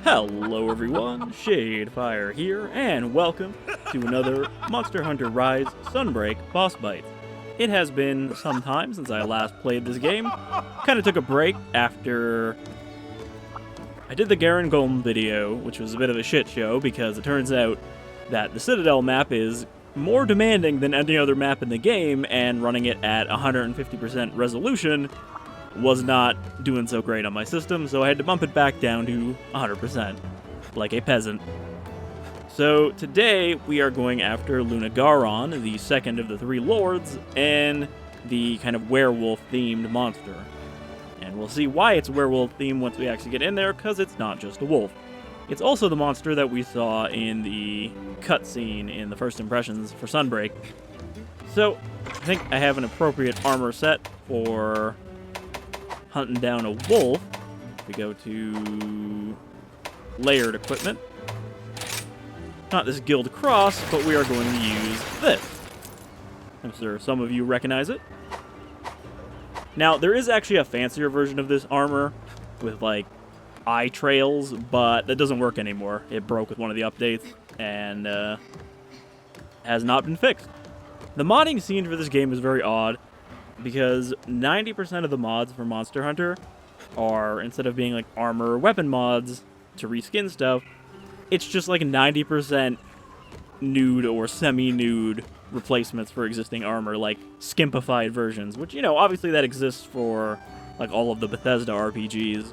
Hello everyone, Shadefyre here, and welcome to another Monster Hunter Rise Sunbreak Boss Bytes. It has been some time since I last played this game. Kind of took a break after I did the Garen Golem video, which was a bit of a shit show because it turns out that the Citadel map is more demanding than any other map in the game, and running it at 150% resolution was not doing so great on my system, so I had to bump it back down to 100%, like a peasant. So today we are going after Lunagaron, the second of the three lords, and the kind of werewolf-themed monster. And we'll see why it's werewolf-themed once we actually get in there, because it's not just a wolf. It's also the monster that we saw in the cutscene in the first impressions for Sunbreak. So I think I have an appropriate armor set for hunting down a wolf. We go to layered equipment. Not this guild cross, but we are going to use this. I'm sure some of you recognize it. Now, there is actually a fancier version of this armor with, like, eye trails, but that doesn't work anymore. It broke with one of the updates, and has not been fixed. The modding scene for this game is very odd, because 90% of the mods for Monster Hunter are, instead of being like armor or weapon mods to reskin stuff, it's just like 90% nude or semi-nude replacements for existing armor, like skimpified versions, which, you know, obviously that exists for like all of the Bethesda RPGs,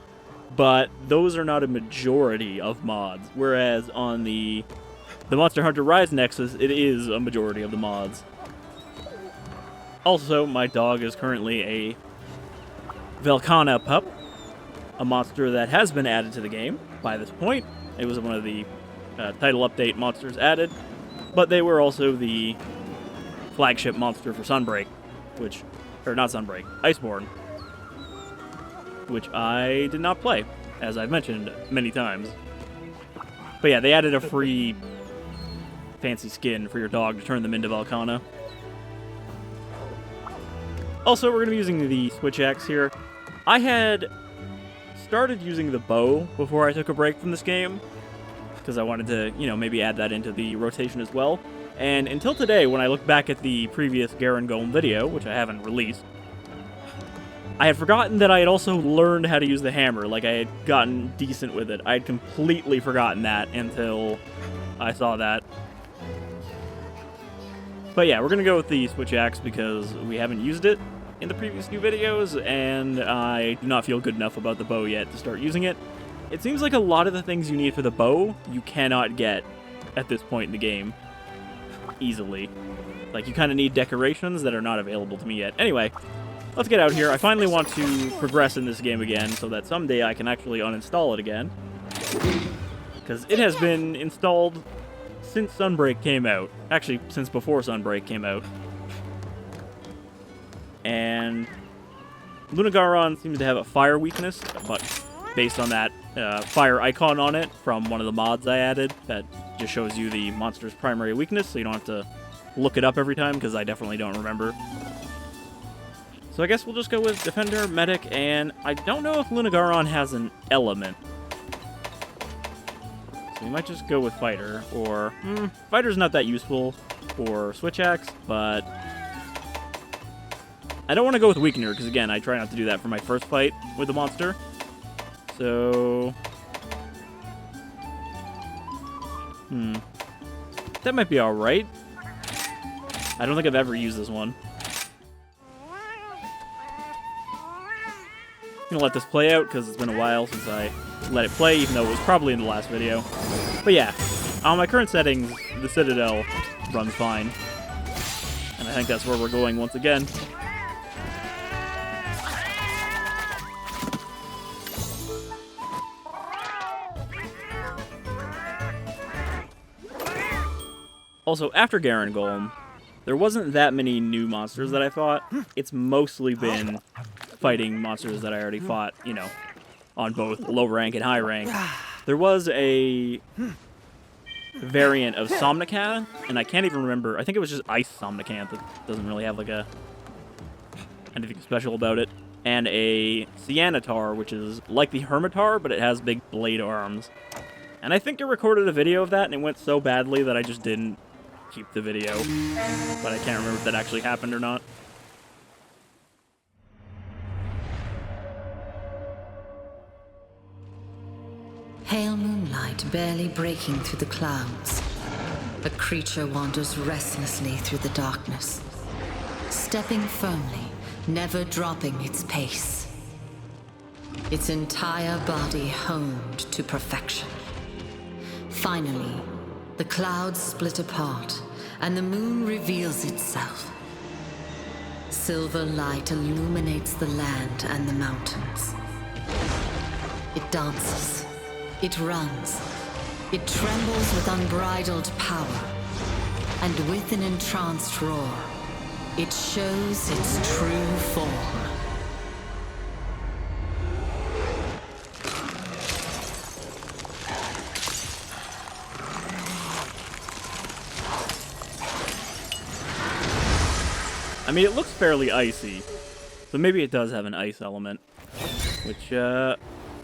but those are not a majority of mods, whereas on the Monster Hunter Rise Nexus, it is a majority of the mods. Also, my dog is currently a Velkhana pup, a monster that has been added to the game by this point. It was one of the title update monsters added, but they were also the flagship monster for Sunbreak, or not Sunbreak, Iceborne, which I did not play, as I've mentioned many times. But yeah, they added a free fancy skin for your dog to turn them into Velkhana. Also, we're going to be using the switch axe here. I had started using the bow before I took a break from this game, because I wanted to, you know, maybe add that into the rotation as well. And until today, when I look back at the previous Garen Golem video, which I haven't released, I had forgotten that I had also learned how to use the hammer, like I had gotten decent with it. I had completely forgotten that until I saw that. But yeah, we're going to go with the switch axe because we haven't used it in the previous few videos, and I do not feel good enough about the bow yet to start using it. It seems like a lot of the things you need for the bow, you cannot get at this point in the game easily. Like, you kind of need decorations that are not available to me yet. Anyway, let's get out here. I finally want to progress in this game again so that someday I can actually uninstall it again, because it has been installed since Sunbreak came out. Actually, since before Sunbreak came out. And Lunagaron seems to have a fire weakness, but based on that fire icon on it from one of the mods I added, that just shows you the monster's primary weakness, so you don't have to look it up every time, because I definitely don't remember. So I guess we'll just go with Defender, Medic, and I don't know if Lunagaron has an element. We might just go with Fighter, or Fighter's not that useful for Switch Axe, but I don't want to go with Weakener, because again, I try not to do that for my first fight with the monster. So that might be alright. I don't think I've ever used this one. I'm gonna let this play out, because it's been a while since I let it play, even though it was probably in the last video. But yeah, on my current settings, the Citadel runs fine. And I think that's where we're going once again. Also, after Garen Golem, there wasn't that many new monsters that I fought. It's mostly been fighting monsters that I already fought, you know, on both low rank and high rank. There was a variant of Somnican, and I can't even remember. I think it was just Ice Somnican that doesn't really have like anything special about it. and a Cyanotar, which is like the Hermitar, but it has big blade arms. And I think I recorded a video of that, and it went so badly that I just didn't keep the video. But I can't remember if that actually happened or not. Pale moonlight barely breaking through the clouds. A creature wanders restlessly through the darkness, stepping firmly, never dropping its pace. Its entire body honed to perfection. Finally, the clouds split apart, and the moon reveals itself. Silver light illuminates the land and the mountains. It dances. It runs. It trembles with unbridled power. And with an entranced roar, it shows its true form. I mean, it looks fairly icy, so maybe it does have an ice element, which, I'm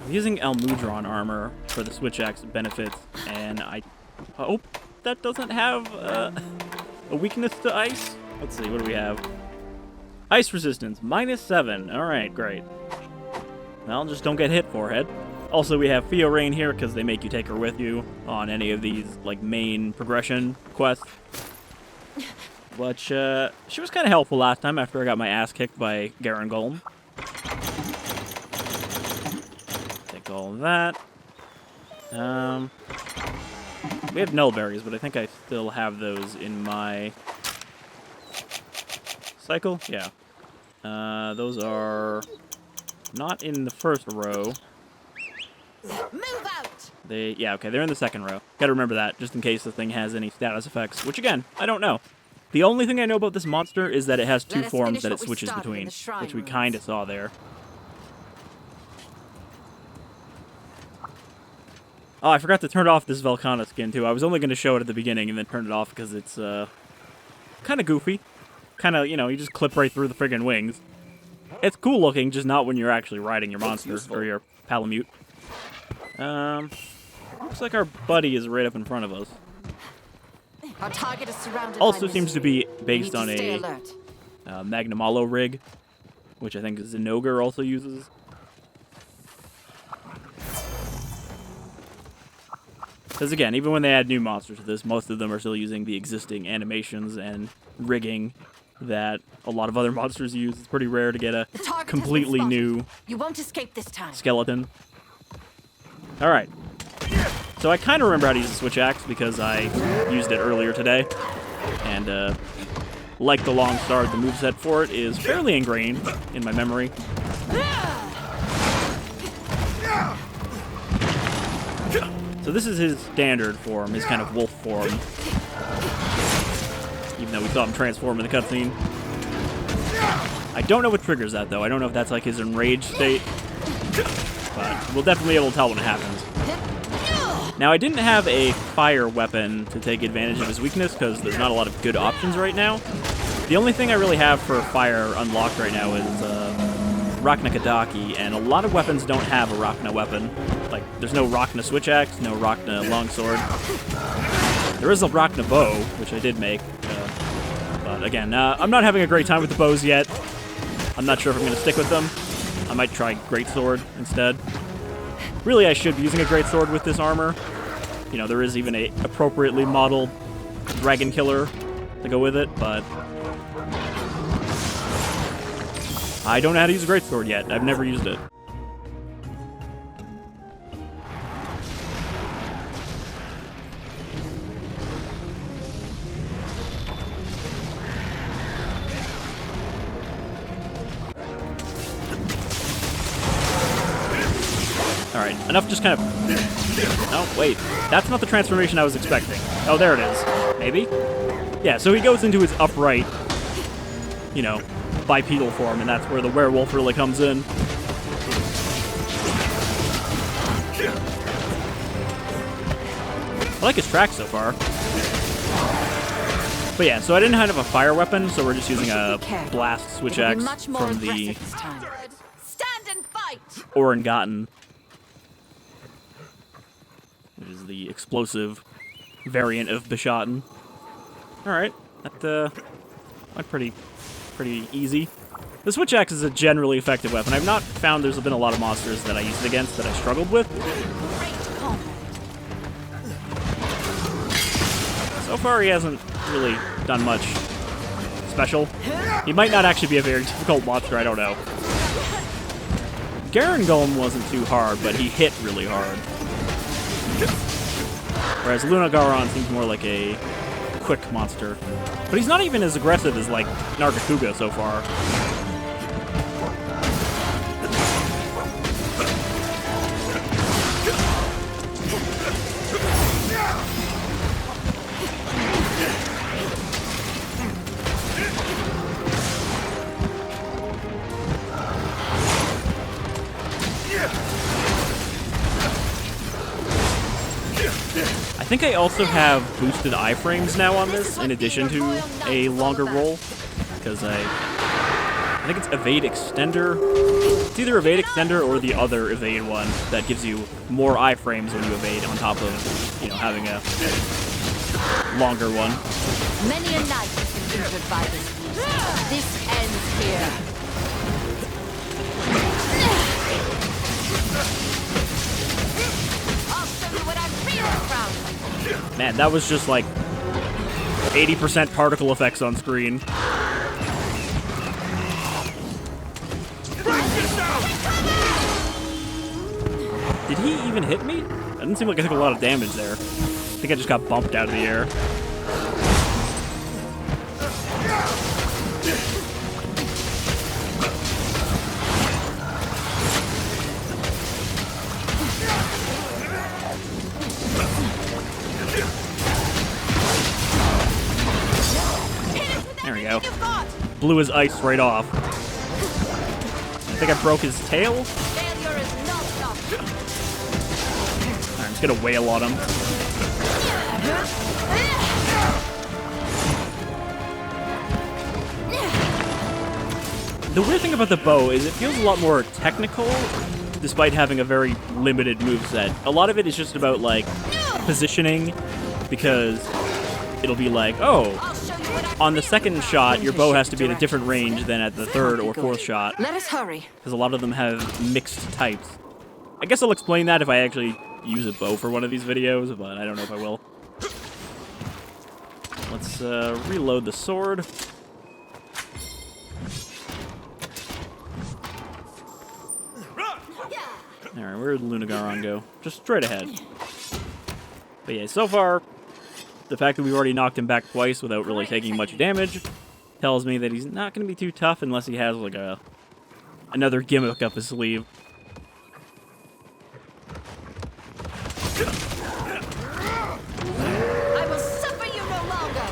using Almudron armor for the Switch Axe benefits, and I hope that doesn't have a weakness to ice. Let's see, what do we have? Ice resistance, -7. Alright, great. Well, just don't get hit, forehead. Also, we have Fiorain here, because they make you take her with you on any of these, like, main progression quests. But, she was kind of helpful last time after I got my ass kicked by Garen Golem. Take all of that. We have Nullberries, but I think I still have those in my cycle. Yeah. Those are not in the first row. Move out! Yeah, okay, they're in the second row. Gotta remember that, just in case the thing has any status effects, which again, I don't know. The only thing I know about this monster is that it has two forms that it switches between, which we kinda saw there. Oh, I forgot to turn off this Velkhana skin, too. I was only going to show it at the beginning and then turn it off because it's, kind of goofy. Kind of, you know, you just clip right through the friggin' wings. It's cool looking, just not when you're actually riding your monster, or your Palamute. Looks like our buddy is right up in front of us. Our target is surrounded. Also seems to be based on a Magnamalo rig, which I think Zinogre also uses. Because again, even when they add new monsters to this, most of them are still using the existing animations and rigging that a lot of other monsters use. It's pretty rare to get a completely new You won't escape this time. skeleton. Alright. So I kind of remember how to use the Switch Axe because I used it earlier today. And, like the Long Star, the moveset for it is fairly ingrained in my memory. So this is his standard form, his kind of wolf form. Even though we saw him transform in the cutscene. I don't know what triggers that, though. I don't know if that's like his enraged state. But we'll definitely be able to tell when it happens. Now, I didn't have a fire weapon to take advantage of his weakness, because there's not a lot of good options right now. The only thing I really have for fire unlocked right now is Rachna Kadaki, and a lot of weapons don't have a Rachna weapon. Like, there's no Rachna Switch Axe, no Rachna Longsword. There is a Rachna Bow, which I did make. But again, I'm not having a great time with the bows yet. I'm not sure if I'm going to stick with them. I might try Greatsword instead. Really, I should be using a Greatsword with this armor. You know, there is even a appropriately modeled Dragon Killer to go with it, but I don't know how to use a Greatsword yet. I've never used it. Alright, enough just kind of... Oh, wait. That's not the transformation I was expecting. Oh, there it is. Maybe? Yeah, so he goes into his upright, you know, bipedal form, and that's where the werewolf really comes in. I like his track so far. But yeah, so I didn't have a fire weapon, so we're just using a blast switch axe from the Orangaton, which is the explosive variant of Bishaten. Alright, that went pretty easy. The switch axe is a generally effective weapon. I've not found there's been a lot of monsters that I used it against that I struggled with. So far, he hasn't really done much special. He might not actually be a very difficult monster, I don't know. Garangolm wasn't too hard, but he hit really hard. Whereas Lunagaron seems more like a quick monster. But he's not even as aggressive as, like, Nargacuga so far. I think I also have boosted iframes now on this, in addition to a longer roll, because I think it's evade extender. It's either evade extender or the other evade one that gives you more iframes when you evade on top of, you know, having a longer one. Many a night has been injured by this beast. This ends here. I'll show you what I'm really proud of. Man, that was just like 80% particle effects on screen. Did he even hit me? It didn't seem like I took a lot of damage there. I think I just got bumped out of the air. There we go. Blew his ice right off. I think I broke his tail. Alright, I'm just gonna wail on him. The weird thing about the bow is it feels a lot more technical, despite having a very limited moveset. A lot of it is just about, like, positioning, because it'll be like, oh, on the second shot, your bow has to be at a different range than at the third or fourth shot. Let us hurry. Because a lot of them have mixed types. I guess I'll explain that if I actually use a bow for one of these videos, but I don't know if I will. Let's reload the sword. Alright, where did Lunagaron go? Just straight ahead. But yeah, so far, the fact that we've already knocked him back twice without really taking much damage tells me that he's not going to be too tough unless he has, like, another gimmick up his sleeve. I will suffer you no longer.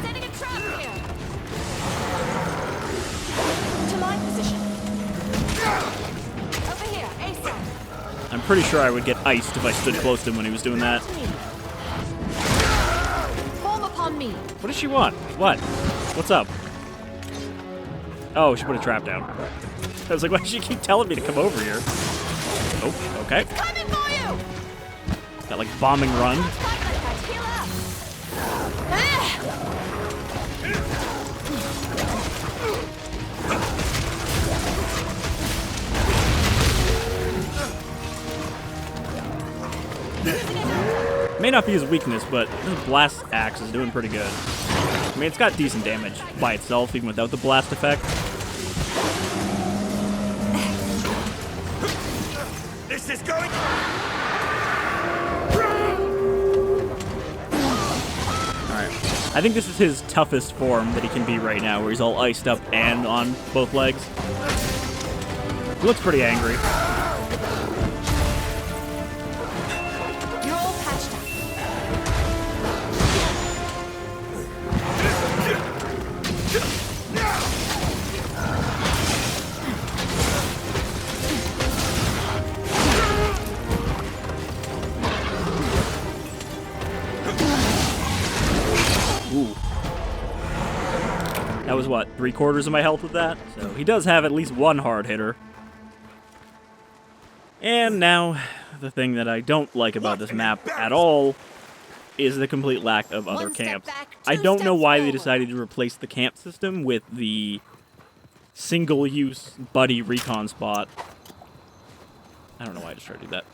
Setting a trap here. To my position. Over here, ASAP. I'm pretty sure I would get iced if I stood close to him when he was doing that. Form upon me. What does she want? What? What's up? Oh, she put a trap down. I was like, why does she keep telling me to come over here? Oh, okay. Coming for you. Got, like, bombing run. Heal up. May not be his weakness, but this blast axe is doing pretty good. I mean, it's got decent damage by itself, even without the blast effect. This is going. Alright. I think this is his toughest form that he can be right now, where he's all iced up and on both legs. He looks pretty angry. You're all patched up. Ooh. That was, what, 3/4 of my health with that? So he does have at least one hard hitter. And now, the thing that I don't like about this map at all is the complete lack of other camps. I don't know why they decided to replace the camp system with the single-use buddy recon spot. I don't know why I just tried to do that.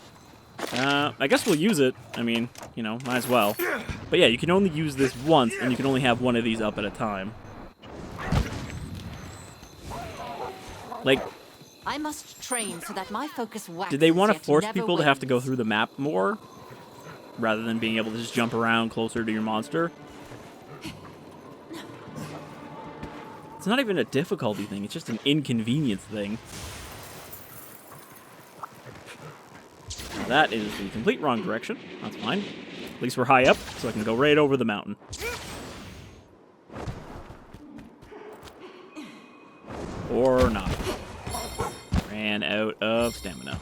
I guess we'll use it. I mean, you know, might as well. But yeah, you can only use this once, and you can only have one of these up at a time. Like, I must train so that my focus waxes. did they want to yet force never people to have to go wanes. through the map more? Rather than being able to just jump around closer to your monster? It's not even a difficulty thing, it's just an inconvenience thing. Now that is the complete wrong direction. That's fine. At least we're high up, so I can go right over the mountain. Or not. Ran out of stamina.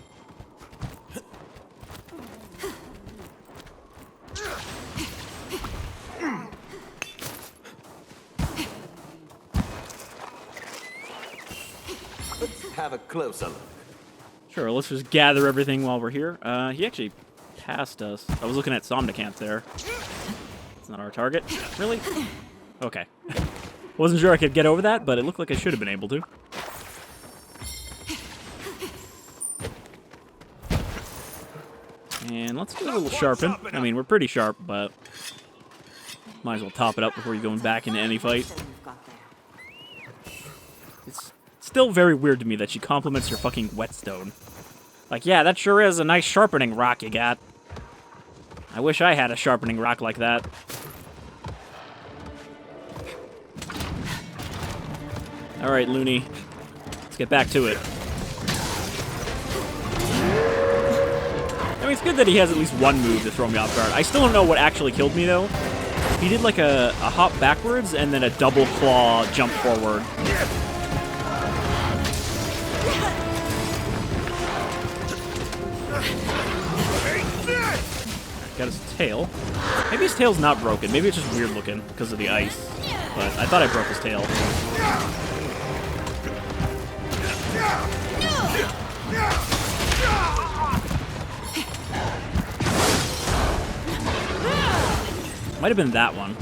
Let's have a closer look. Sure, let's just gather everything while we're here. He actually passed us. I was looking at Somnicant there. It's not our target. Really? Okay. Wasn't sure I could get over that, but it looked like I should have been able to. And let's do a little sharpen. I mean, we're pretty sharp, but might as well top it up before you're going back into any fight. It's still very weird to me that she compliments your fucking whetstone. Like, yeah, that sure is a nice sharpening rock you got. I wish I had a sharpening rock like that. Alright, Looney. Let's get back to it. I mean, it's good that he has at least one move to throw me off guard. I still don't know what actually killed me, though. He did like a hop backwards and then a double claw jump forward. Got his tail. Maybe his tail's not broken. Maybe it's just weird looking because of the ice. But I thought I broke his tail. Might have been that one.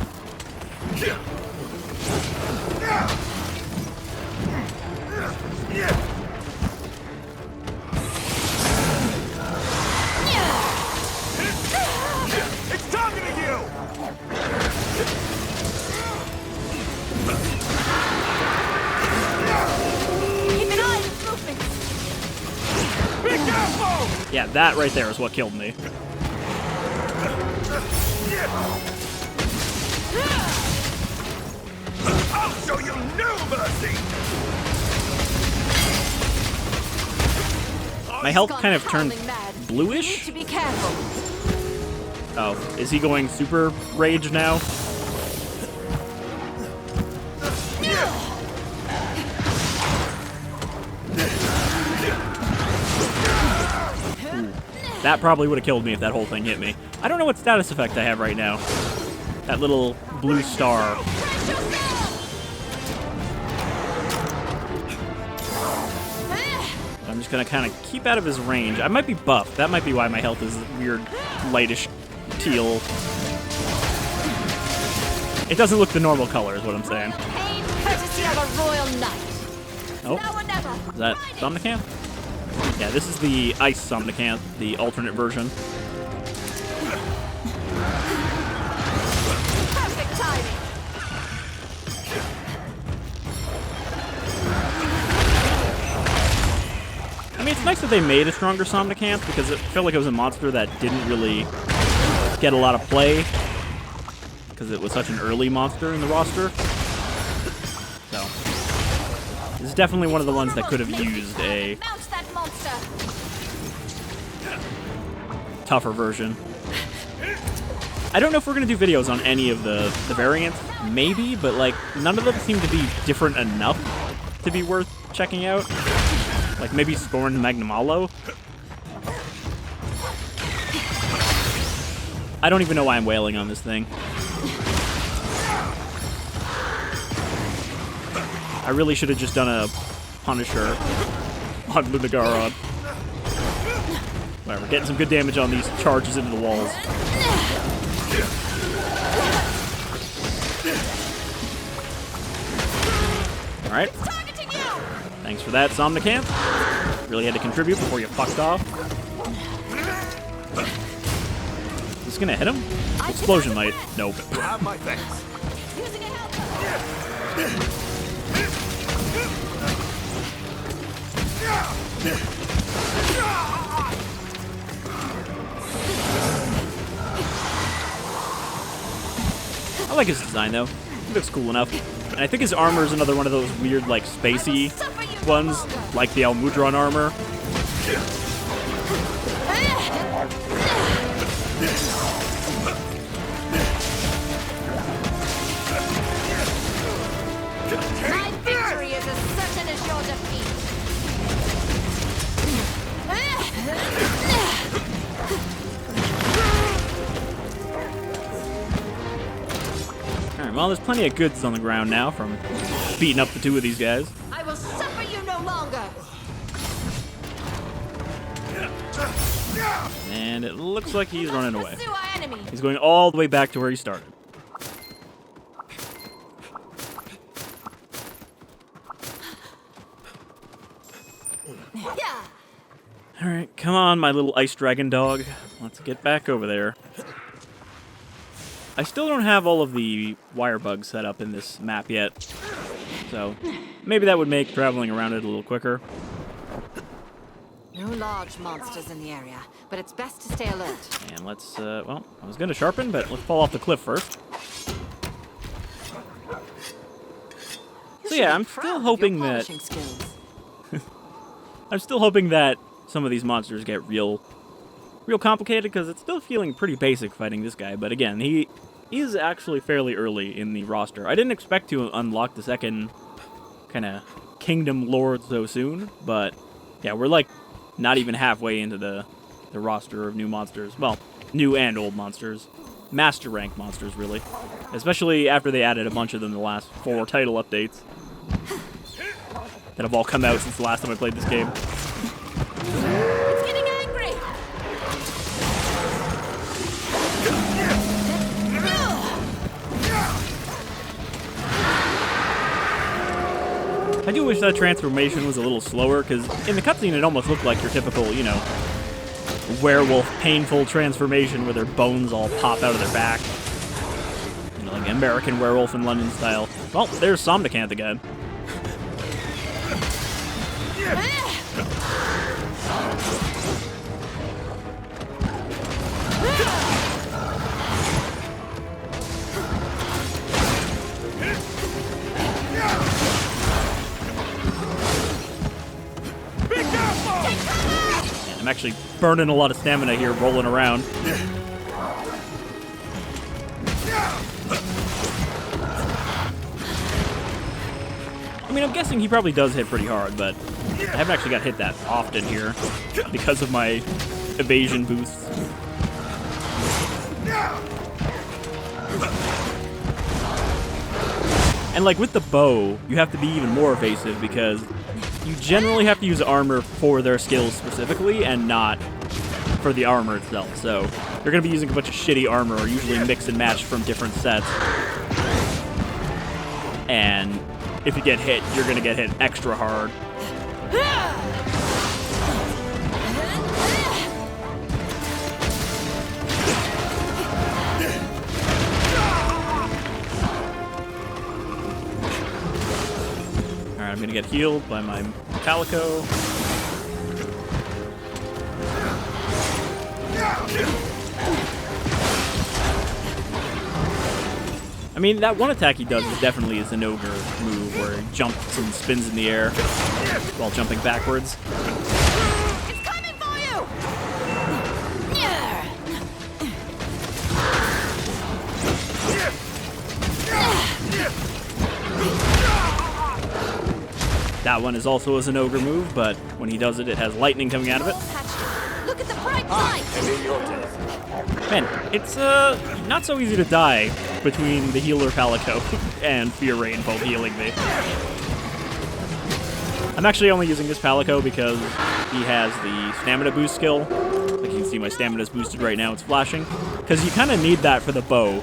It's targeting you! Keep an eye on its movements. Be careful! Yeah, that right there is what killed me. I'll show you no mercy! My health Gone kind of turned howling mad. bluish. You need to be careful. Oh, is he going super rage now? Ooh, that probably would have killed me if that whole thing hit me. I don't know what status effect I have right now. That little blue star. I'm just gonna kind of keep out of his range. I might be buffed. That might be why my health is weird, lightish teal. It doesn't look the normal color, is what I'm saying. Pain courtesy of a royal knight. Oh, Now or never. is that Somnicant? Yeah, this is the Ice Somnicant, the alternate version. Perfect timing. I mean, it's nice that they made a stronger Somnicant because it felt like it was a monster that didn't really get a lot of play because it was such an early monster in the roster. So, this is definitely one of the ones that could have used a Mount that monster. tougher version. I don't know if we're going to do videos on any of the variants. Maybe, but like none of them seem to be different enough to be worth checking out. Like maybe Scorned Magnamalo. I don't even know why I'm wailing on this thing. I really should have just done a Punisher on Lunagaron. Whatever, getting some good damage on these charges into the walls. Alright. Thanks for that, Somnicant. Really had to contribute before you fucked off. Is this gonna hit him? Explosion might. Nope. Have my thanks. I like his design though. He looks cool enough. And I think his armor is another one of those weird, like, spacey ones, like the Almudron armor. My victory is as certain as your defeat. Alright, well, there's plenty of goods on the ground now from beating up the two of these guys. I will suffer you no longer. And it looks like he's running away. Pursue our enemy. He's going all the way back to where he started. Yeah. Alright, come on, my little ice dragon dog. Let's get back over there. I still don't have all of the wire bugs set up in this map yet. So, maybe that would make traveling around it a little quicker. No large monsters in the area, but it's best to stay alert. And let's, well, I was going to sharpen, but let's fall off the cliff first. So yeah, I'm still hoping that... I'm still hoping that some of these monsters get real complicated, because it's still feeling pretty basic fighting this guy. But again, he is actually fairly early in the roster. I didn't expect to unlock the second kind of Kingdom Lord so soon, but yeah, we're like not even halfway into the roster of new monsters. Well, new and old monsters. Master rank monsters, really. Especially after they added a bunch of them in the last 4 title updates that have all come out since the last time I played this game. It's getting angry. I do wish that transformation was a little slower, because in the cutscene it almost looked like your typical, you know, werewolf painful transformation where their bones all pop out of their back. You know, like American Werewolf in London style. Well, there's Somnicant again. I'm actually burning a lot of stamina here, rolling around. I mean, I'm guessing he probably does hit pretty hard, but I haven't actually got hit that often here because of my evasion boosts. And like with the bow, you have to be even more evasive because you generally have to use armor for their skills specifically and not for the armor itself. So you're going to be using a bunch of shitty armor, or usually mix and match from different sets. And if you get hit, you're going to get hit extra hard. I'm gonna get healed by my Calico. I mean, that one attack he does is definitely a Zenogre move where he jumps and spins in the air while jumping backwards. It's coming for you! That one is also a Zenogre move, but when he does it, it has lightning coming out of it. Look at the bright light! Man, it's not so easy to die between the healer Calico and Fear Rain both healing me. I'm actually only using this Palico because he has the stamina boost skill. Like you can see my stamina's boosted right now, it's flashing. Because you kind of need that for the bow.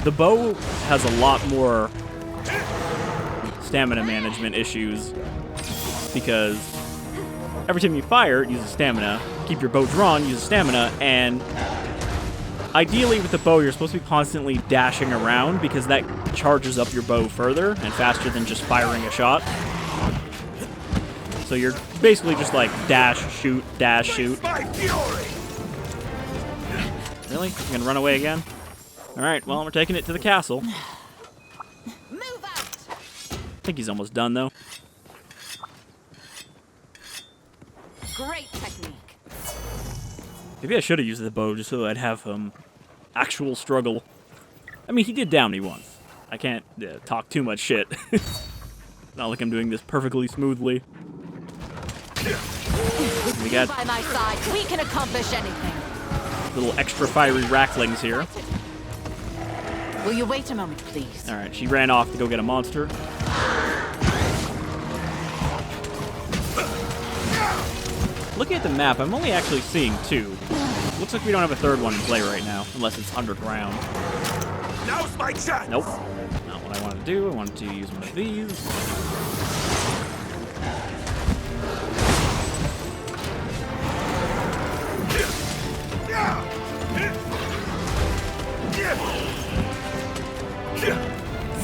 The bow has a lot more stamina management issues because every time you fire, it uses stamina. Keep your bow drawn, uses stamina, and ideally with the bow, you're supposed to be constantly dashing around because that charges up your bow further and faster than just firing a shot. So you're basically just like dash, shoot, dash, shoot. Really? You gonna run away again? Alright, well, we're taking it to the castle. Move out. I think he's almost done, though. Great technique. Maybe I should have used the bow just so I'd have actual struggle. I mean, he did down me once. I can't talk too much shit. Not like I'm doing this perfectly smoothly. We got By my side, we can accomplish anything. little extra fiery racklings here. Will you wait a moment, please? Alright, she ran off to go get a monster. Looking at the map, I'm only actually seeing 2. Looks like we don't have a 3rd one in play right now, unless it's underground. Now's my chance. Nope. Not what I wanted to do. I wanted to use one of these.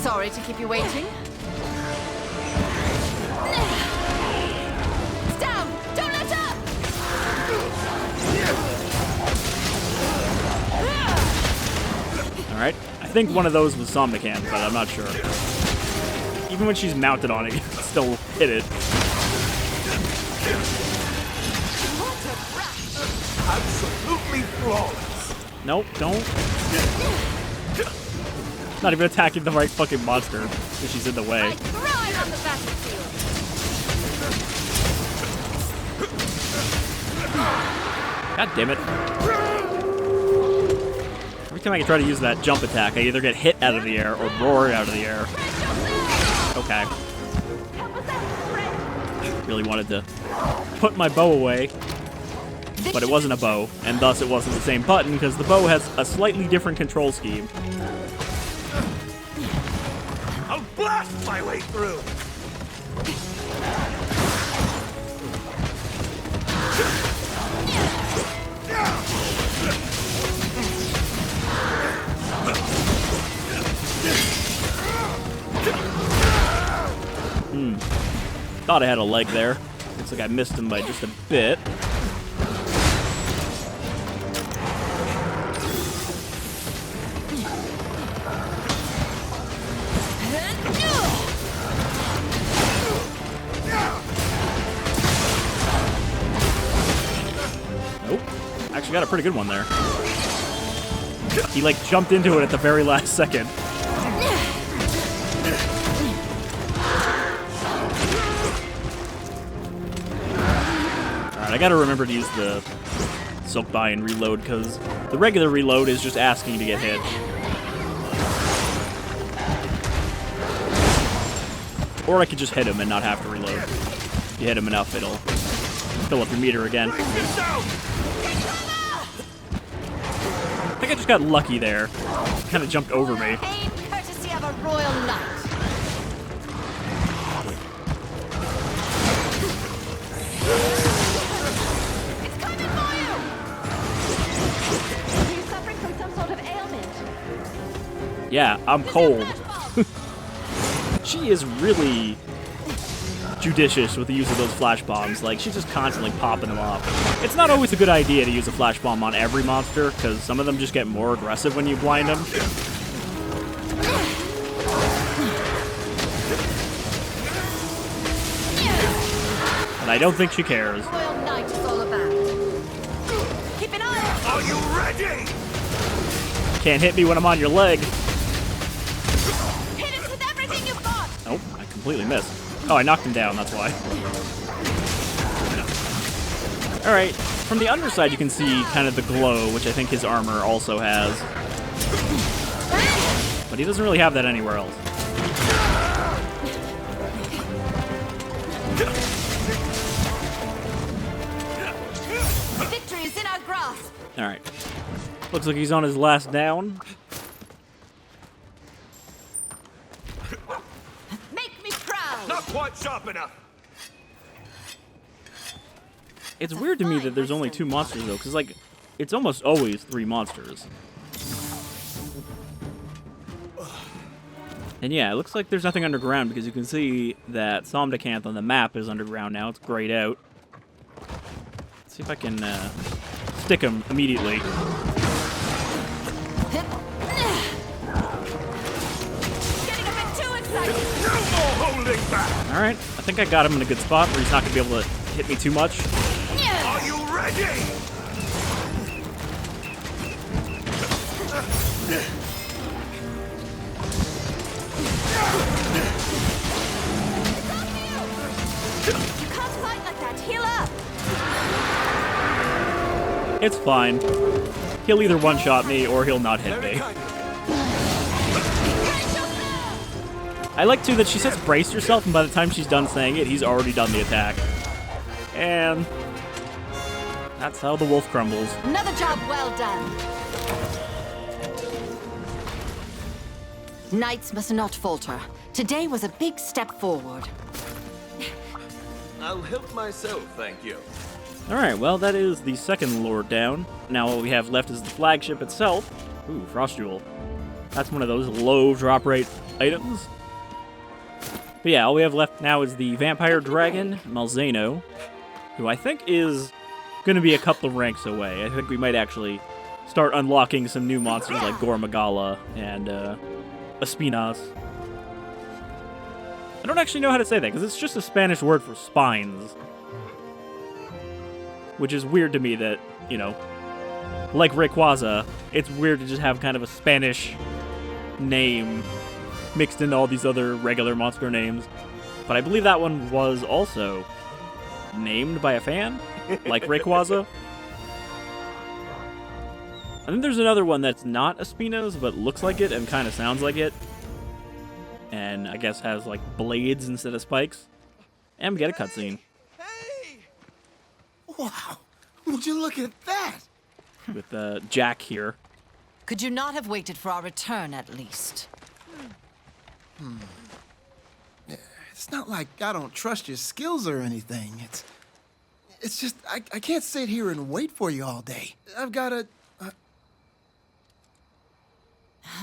Sorry to keep you waiting. Down! Don't let up! Alright. I think one of those was Somnican, but I'm not sure. Even when she's mounted on it, you can still hit it. Absolutely flawless. Nope, don't. Not even attacking the right fucking monster because she's in the way. I thrive on the battlefield. God damn it. Every time I try to use that jump attack, I either get hit out of the air or roar out of the air. Okay. Really wanted to put my bow away, but it wasn't a bow, and thus it wasn't the same button because the bow has a slightly different control scheme. I'll blast my way through. Thought I had a leg there. Looks like I missed him by just a bit. Nope. Actually got a pretty good one there. He like jumped into it at the very last second. Alright, I gotta remember to use the Silk Buy and reload, because the regular reload is just asking to get hit. Or I could just hit him and not have to reload. If you hit him enough, it'll fill up your meter again. I think I just got lucky there. Kind of jumped over me. Aim courtesy of a royal knight. It's coming for you! Are you suffering from some sort of ailment? Yeah, I'm cold. She is really judicious with the use of those flash bombs. Like, she's just constantly popping them off. It's not always a good idea to use a flash bomb on every monster, because some of them just get more aggressive when you blind them. But I don't think she cares. Royal knight is all about. Keep an eye out! Are you ready? Can't hit me when I'm on your leg. Hit it with everything you've got! Nope, I completely missed. Oh, I knocked him down, that's why. Alright, from the underside you can see kind of the glow, which I think his armor also has. But he doesn't really have that anywhere else. Alright. Looks like he's on his last down. Make me proud! Not quite sharp enough. It's weird to me that there's only 2 monsters, though, because, like, it's almost always 3 monsters. And yeah, it looks like there's nothing underground, because you can see that Somdecanth on the map is underground now. It's grayed out. Let's see if I can stick him immediately. Getting a bit too excited! No more holding back. Alright, I think I got him in a good spot where he's not going to be able to hit me too much. Are you ready? You can't fight like that! Heal up! It's fine. He'll either one-shot me or he'll not hit me. I like, too, that she says brace yourself, and by the time she's done saying it, he's already done the attack. And that's how the wolf crumbles. Another job well done. Knights must not falter. Today was a big step forward. I'll help myself, thank you. Alright, well, that is the second lord down. Now what we have left is the flagship itself. Ooh, Frost Jewel. That's one of those low drop rate items. But yeah, all we have left now is the Vampire Dragon, Malzeno, who I think is going to be a couple of ranks away. I think we might actually start unlocking some new monsters like Gormagala and Espinas. I don't actually know how to say that, because it's just a Spanish word for spines. Which is weird to me that, you know, like Rayquaza, it's weird to just have kind of a Spanish name mixed into all these other regular monster names. But I believe that one was also named by a fan, like Rayquaza. I think there's another one that's not Espinas, but looks like it and kind of sounds like it. And I guess has, like, blades instead of spikes. And we get a cutscene. Hey! Wow! Would you look at that? With Jack here. Could you not have waited for our return at least? It's not like I don't trust your skills or anything. It's just I can't sit here and wait for you all day. I've got to.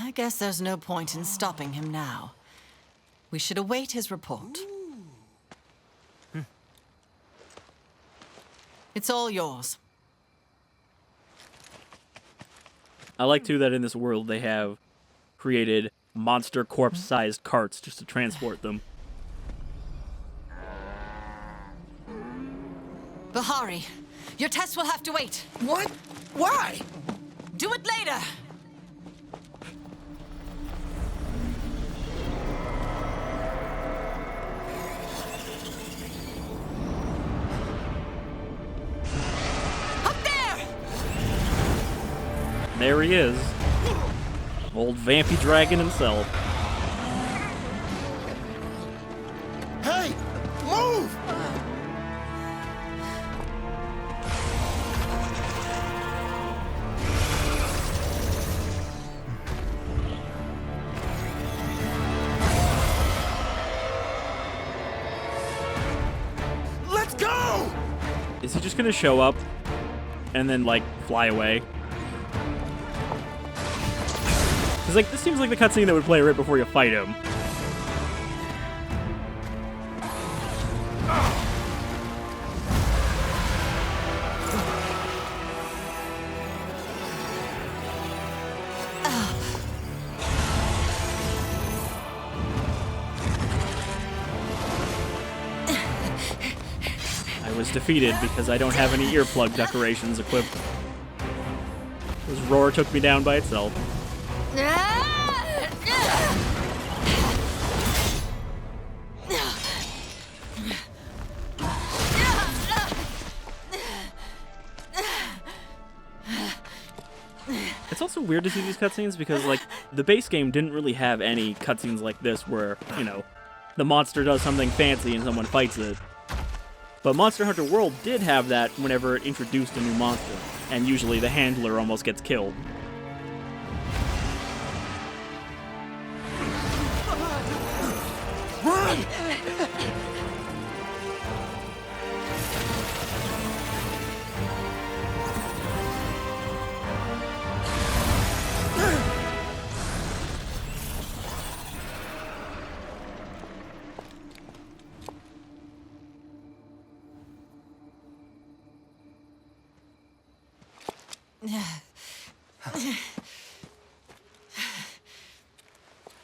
I guess there's no point in stopping him now. We should await his report. It's all yours. I like, too, that in this world they have created monster corpse-sized carts just to transport them. Bahari, your test will have to wait. What? Why? Do it later. Up there! There he is. Old Vampy Dragon himself. Hey! Move! Let's go! Is he just gonna show up and then, like, fly away? Because, like, this seems like the cutscene that would play right before you fight him. I was defeated because I don't have any earplug decorations equipped. This roar took me down by itself. It's also weird to see these cutscenes because, like, the base game didn't really have any cutscenes like this where, you know, the monster does something fancy and someone fights it. But Monster Hunter World did have that whenever it introduced a new monster, and usually the handler almost gets killed. Run!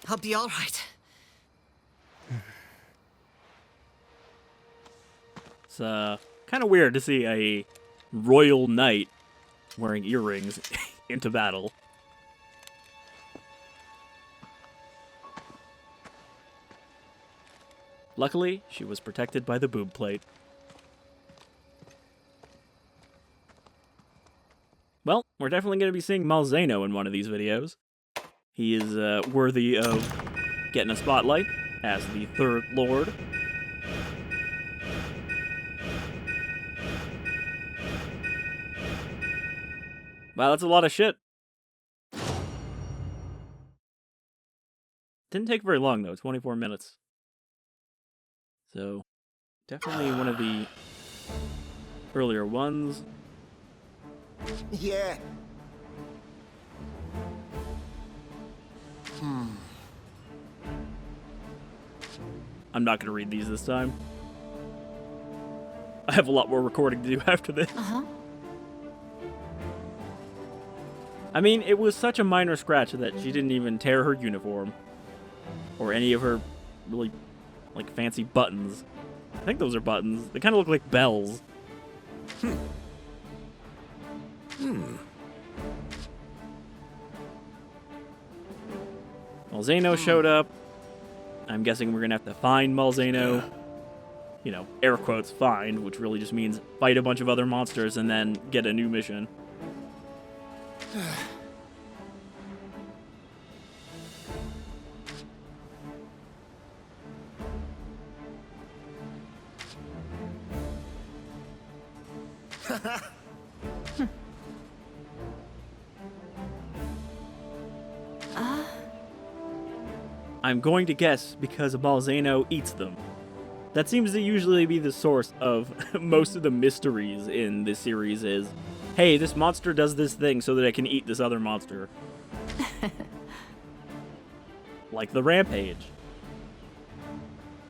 I'll be all right. It's kind of weird to see a royal knight wearing earrings into battle. Luckily, she was protected by the boob plate. Well, we're definitely going to be seeing Malzeno in one of these videos. He is worthy of getting a spotlight as the third lord. Wow, that's a lot of shit. Didn't take very long, though. 24 minutes. So, definitely one of the earlier ones. Yeah. I'm not going to read these this time. I have a lot more recording to do after this. I mean, it was such a minor scratch that she didn't even tear her uniform. Or any of her really, like, fancy buttons. I think those are buttons. They kind of look like bells. Malzeno showed up. I'm guessing we're going to have to find Malzeno. You know, air quotes, find, which really just means fight a bunch of other monsters and then get a new mission. I'm going to guess because Malzeno eats them. That seems to usually be the source of most of the mysteries in this series is, hey, this monster does this thing so that I can eat this other monster. Like the rampage.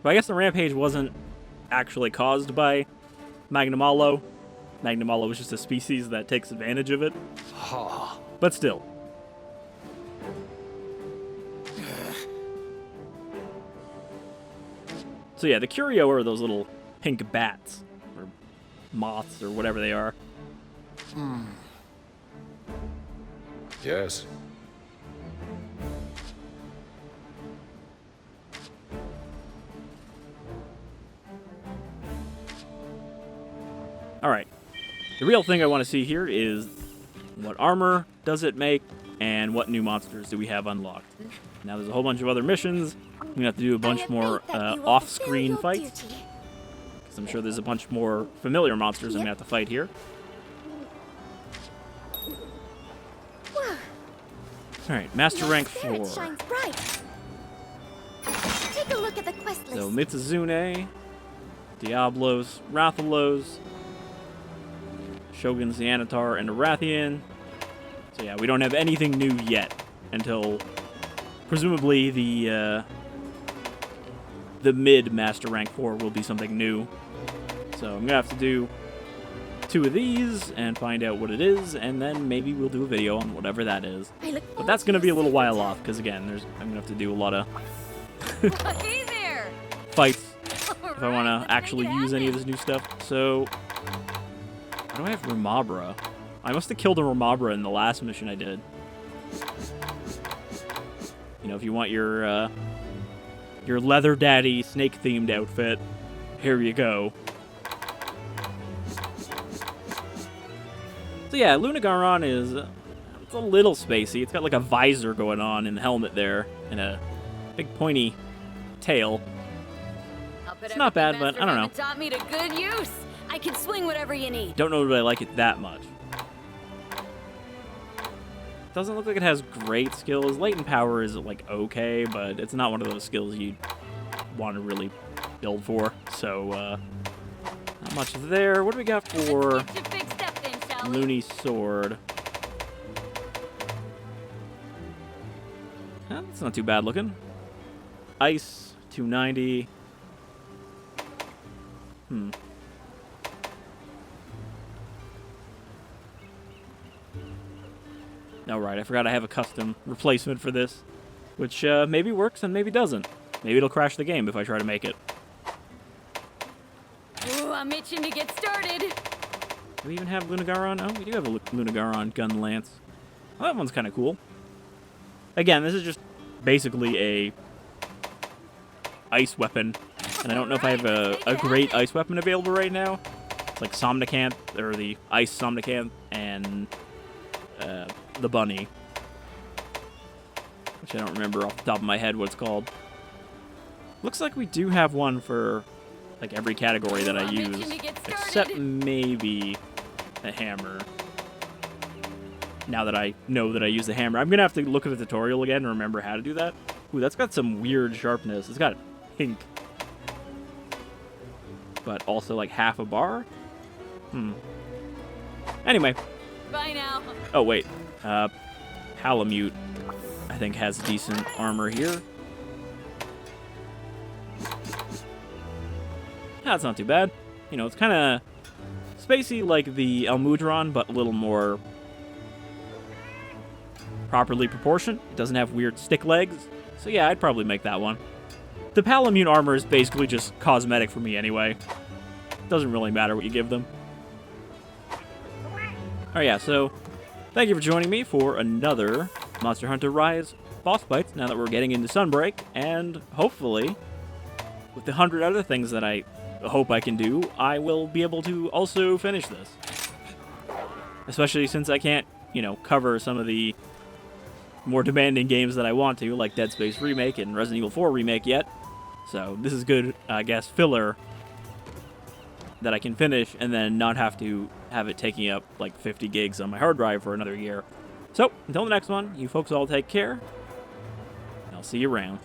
But I guess the rampage wasn't actually caused by Magnamalo. Magnamalo was just a species that takes advantage of it. But still. So yeah, the Curio are those little pink bats, or moths, or whatever they are. Yes. Alright. The real thing I want to see here is what armor does it make, and what new monsters do we have unlocked. Now there's a whole bunch of other missions. I'm going to have to do a bunch more off-screen fights. Because I'm sure there's a bunch more familiar monsters I'm going to have to fight here. Alright, Master Rank 4. Shines bright. Take a look at the quest list. So Mitsuzune, Diablos, Rathalos, Shogun Xanatar, and Arathian. So yeah, we don't have anything new yet until presumably the mid Master Rank 4 will be something new. So I'm gonna have to do 2 of these and find out what it is, and then maybe we'll do a video on whatever that is. But that's gonna be a little while off because again, I'm gonna have to do a lot of Hey there. fights if I want to actually use any of this new stuff. So, why do I have Ramabra? I must have killed a Ramabra in the last mission I did. You know, if you want your leather daddy snake-themed outfit, here you go. So yeah, Lunagaron is it's a little spacey. It's got like a visor going on in the helmet there, and a big pointy tail. It's not bad, but I don't know. Taught me to good use. I can swing whatever you need. Don't know that I like it that much. Doesn't look like it has great skills. Latent power is like okay, but it's not one of those skills you want to really build for. So, not much there. What do we got for Let's get your big step then, shall we? Looney Sword? That's not too bad looking. Ice, 290. Oh, right, I forgot I have a custom replacement for this, which maybe works and maybe doesn't. Maybe it'll crash the game if I try to make it. Ooh, I'm itching to get started. Do we even have Lunagaron? Oh, we do have a Lunagaron gun lance. Oh, that one's kind of cool. Again, this is just basically a ice weapon, and I don't know if I have a great ice weapon available right now. It's like Somnicanth, or the Ice Somnicanth, and the Bunny, which I don't remember off the top of my head what it's called. Looks like we do have one for like every category that I use, except maybe a hammer. Now that I know that I use the hammer, I'm gonna have to look at the tutorial again and remember how to do that. Ooh, that's got some weird sharpness. It's got pink, but also like half a bar. Anyway. Bye now. Oh wait, Palamute, I think, has decent armor here. That's not too bad. You know, it's kind of spacey like the Almudron, but a little more properly proportioned. It doesn't have weird stick legs. So yeah, I'd probably make that one. The Palamute armor is basically just cosmetic for me anyway. Doesn't really matter what you give them. Oh yeah, so thank you for joining me for another Monster Hunter Rise Boss Bytes, now that we're getting into Sunbreak, and hopefully, with the 100 other things that I hope I can do, I will be able to also finish this. Especially since I can't, you know, cover some of the more demanding games that I want to, like Dead Space Remake and Resident Evil 4 Remake yet. So this is good, I guess, filler that I can finish and then not have to have it taking up like 50 gigs on my hard drive for another year. So, until the next one, you folks all take care. I'll see you around.